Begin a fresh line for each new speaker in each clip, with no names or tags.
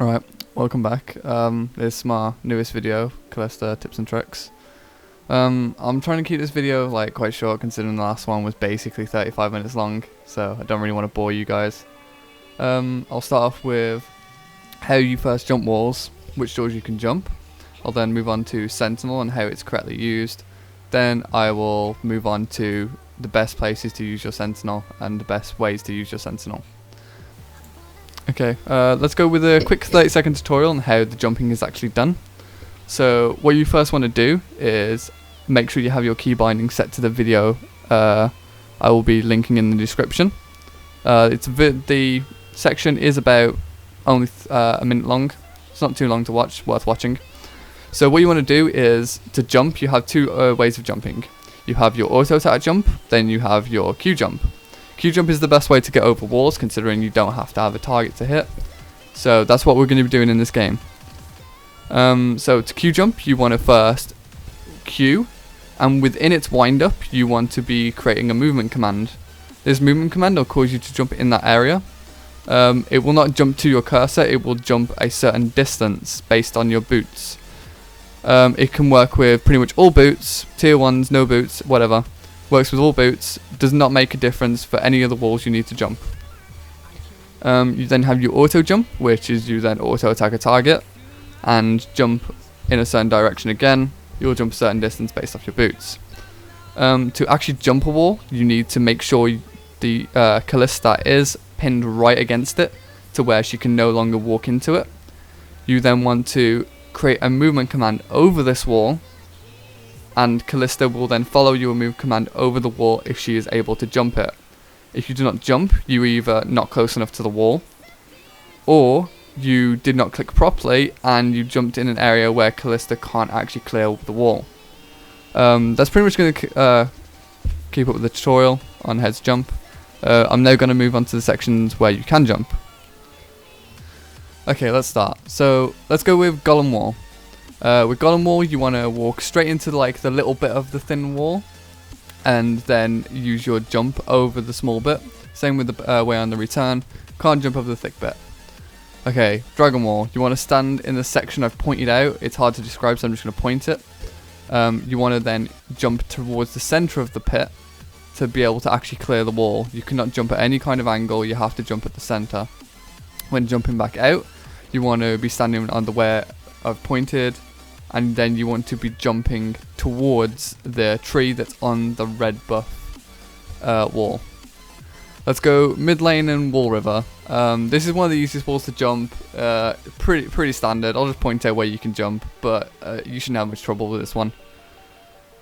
Alright, welcome back. This is my newest video, Kalista tips and tricks. I'm trying to keep this video like quite short considering the last one was basically 35 minutes long, so I don't really want to bore you guys. I'll start off with how you first jump walls, which doors you can jump. I'll then move on to Sentinel and how it's correctly used. Then I will move on to the best places to use your Sentinel and the best ways to use your Sentinel. Okay, let's go with a quick 30-second tutorial on how the jumping is actually done. So what you first want to do is make sure you have your key binding set to the video I will be linking in the description. The section is about only a minute long. It's not too long to watch, worth watching. So what you want to do is, to jump, you have two ways of jumping. You have your auto attack jump, then you have your Q jump. Q jump is the best way to get over walls considering you don't have to have a target to hit. So that's what we're going to be doing in this game. So to Q jump, you want to first Q, and within its wind up you want to be creating a movement command. This movement command will cause you to jump in that area. It will not jump to your cursor, it will jump a certain distance based on your boots. It can work with pretty much all boots, tier 1s, no boots, whatever. Works with all boots, does not make a difference for any of the walls you need to jump. You then have your auto jump, which is you then auto attack a target and jump in a certain direction again. You'll jump a certain distance based off your boots. To actually jump a wall, you need to make sure the Kalista is pinned right against it to where she can no longer walk into it. You then want to create a movement command over this wall, and Kalista will then follow your move command over the wall if she is able to jump it. If you do not jump, you either not close enough to the wall, or you did not click properly and you jumped in an area where Kalista can't actually clear the wall. That's pretty much going to keep up with the tutorial on how to jump. I'm now going to move on to the sections where you can jump. Okay, let's start. So let's go with Golem Wall. With Golem Wall, you want to walk straight into like the little bit of the thin wall, and then use your jump over the small bit. Same with the way on the return. Can't jump over the thick bit. Okay, Dragon Wall. You want to stand in the section I've pointed out. It's hard to describe, so I'm just going to point it. You want to then jump towards the center of the pit to be able to actually clear the wall. You cannot jump at any kind of angle. You have to jump at the center. When jumping back out, you want to be standing on the where I've pointed, and then you want to be jumping towards the tree that's on the red buff wall. Let's go mid lane and Wall River. This is one of the easiest walls to jump. Pretty standard. I'll just point out where you can jump, but you shouldn't have much trouble with this one.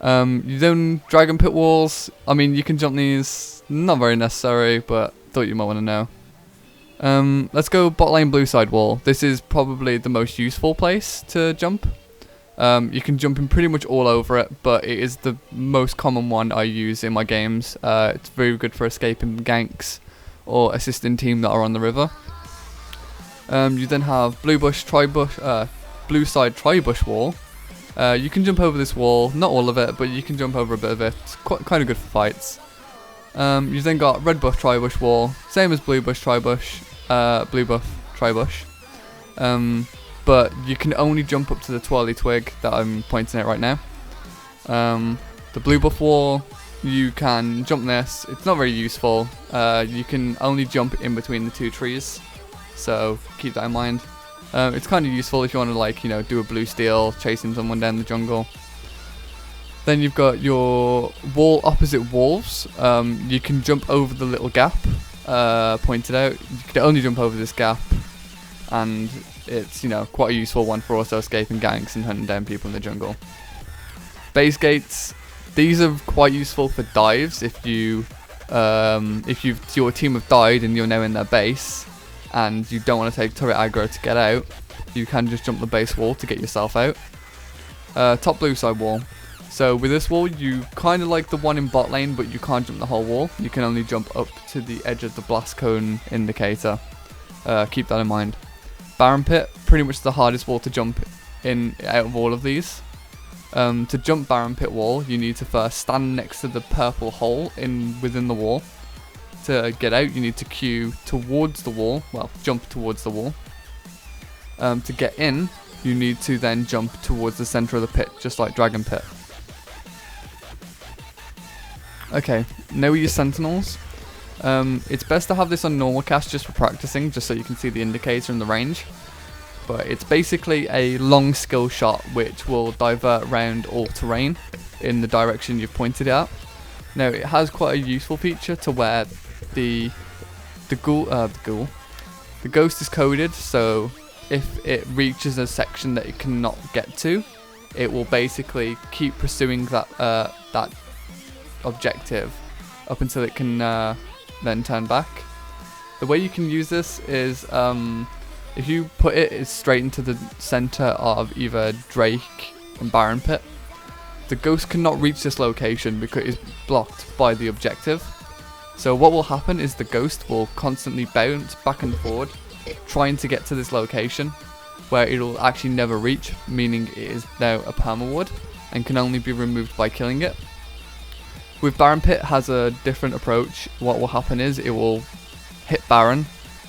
You then Dragon Pit walls. I mean, you can jump these. Not very necessary, but thought you might want to know. Let's go Botlane Blue Sidewall. This is probably the most useful place to jump. You can jump in pretty much all over it, but it is the most common one I use in my games. It's very good for escaping ganks or assisting team that are on the river. You then have Blue Side Tri-Bush Wall. You can jump over this wall, not all of it, but you can jump over a bit of it. It's kind of good for fights. You then got Red Buff Tri-Bush Wall, same as Blue Buff Tri-Bush. But you can only jump up to the twirly twig that I'm pointing at right now. The Blue Buff Wall, you can jump this. It's not very useful. You can only jump in between the two trees, so keep that in mind. It's kind of useful if you want to, like, you know, do a blue steel chasing someone down the jungle. Then you've got your wall opposite wolves. You can jump over the little gap pointed out. You can only jump over this gap, and it's, you know, quite a useful one for also escaping ganks and hunting down people in the jungle. Base gates. These are quite useful for dives if your team have died and you're now in their base and you don't want to take turret aggro to get out. You can just jump the base wall to get yourself out. Top blue side wall. So with this wall, you kind of like the one in bot lane, but you can't jump the whole wall. You can only jump up to the edge of the blast cone indicator. Keep that in mind. Baron Pit, pretty much the hardest wall to jump in out of all of these. To jump Baron Pit Wall, you need to first stand next to the purple hole within the wall. To get out, you need to queue towards the wall, well, jump towards the wall. To get in, you need to then jump towards the center of the pit, just like Dragon Pit. Okay, now we use Sentinels. It's best to have this on normal cast just for practicing, just so you can see the indicator and the range. But it's basically a long skill shot which will divert around all terrain in the direction you've pointed out. Now it has quite a useful feature to where the ghost is coded, so if it reaches a section that it cannot get to, it will basically keep pursuing that objective up until it can then turn back. The way you can use this is if you put it straight into the center of either Drake and Baron Pit, the ghost cannot reach this location because it's blocked by the objective. So what will happen is the ghost will constantly bounce back and forward trying to get to this location where it'll actually never reach, meaning it is now a permawood and can only be removed by killing it. With Baron Pit has a different approach. What will happen is it will hit Baron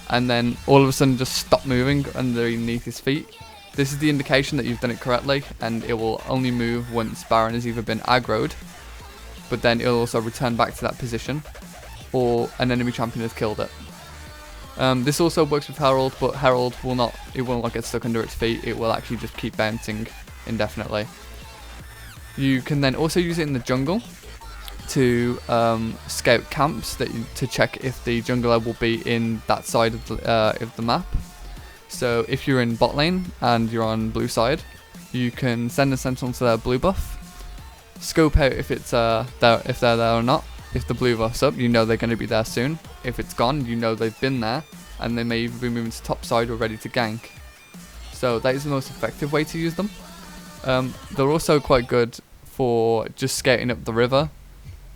and then all of a sudden just stop moving underneath his feet. This is the indication that you've done it correctly, and it will only move once Baron has either been aggroed, but then it'll also return back to that position, or an enemy champion has killed it. This also works with Herald, but Herald will not get stuck under its feet. It will actually just keep bouncing indefinitely. You can then also use it in the jungle to scout camps to check if the jungler will be in that side of the map. So if you're in bot lane and you're on blue side, you can send a sentinel to their blue buff, scope out if it's they're there or not. If the blue buff's up, you know they're going to be there soon. If it's gone, you know they've been there, and they may even be moving to top side or ready to gank. So that is the most effective way to use them. They're also quite good for just scouting up the river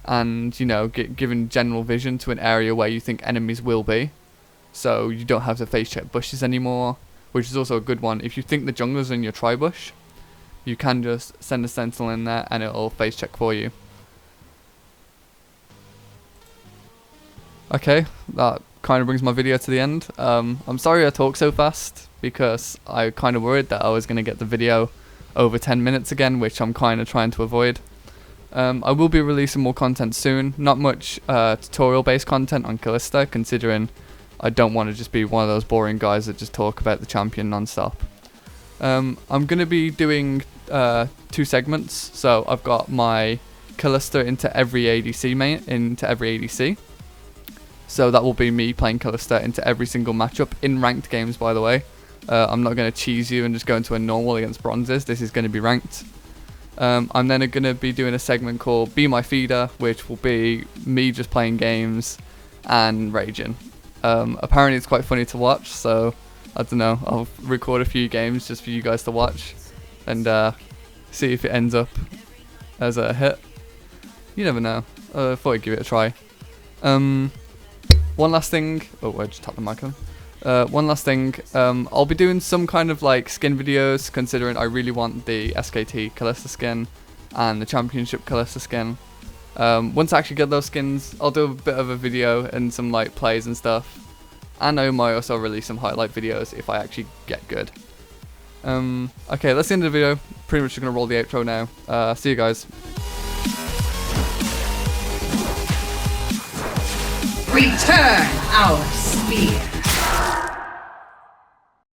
and, you know, giving general vision to an area where you think enemies will be. So you don't have to face check bushes anymore, which is also a good one. If you think the jungler's in your tri-bush, you can just send a sentinel in there and it'll face check for you. Okay, that kind of brings my video to the end. I'm sorry I talk so fast because I kind of worried that I was going to get the video over 10 minutes again, which I'm kind of trying to avoid. I will be releasing more content soon. Not much tutorial based content on Kalista, considering I don't want to just be one of those boring guys that just talk about the champion non-stop. I'm going to be doing 2 segments. So I've got my Kalista into every ADC. So that will be me playing Kalista into every single matchup in ranked games, by the way. I'm not going to cheese you and just go into a normal against bronzes. This is going to be ranked. I'm then going to be doing a segment called Be My Feeder, which will be me just playing games and raging. Apparently it's quite funny to watch, so I don't know, I'll record a few games just for you guys to watch and see if it ends up as a hit. You never know. I thought I'd give it a try. One last thing. Oh, I just tapped the mic on. One last thing. I'll be doing some kind of like skin videos, considering I really want the SKT Kalista skin and the Championship Kalista skin. Once I actually get those skins, I'll do a bit of a video and some like plays and stuff. And I might also release some highlight videos if I actually get good. Okay, that's the end of the video. Pretty much just gonna roll the outro now. See you guys.
Return our spear.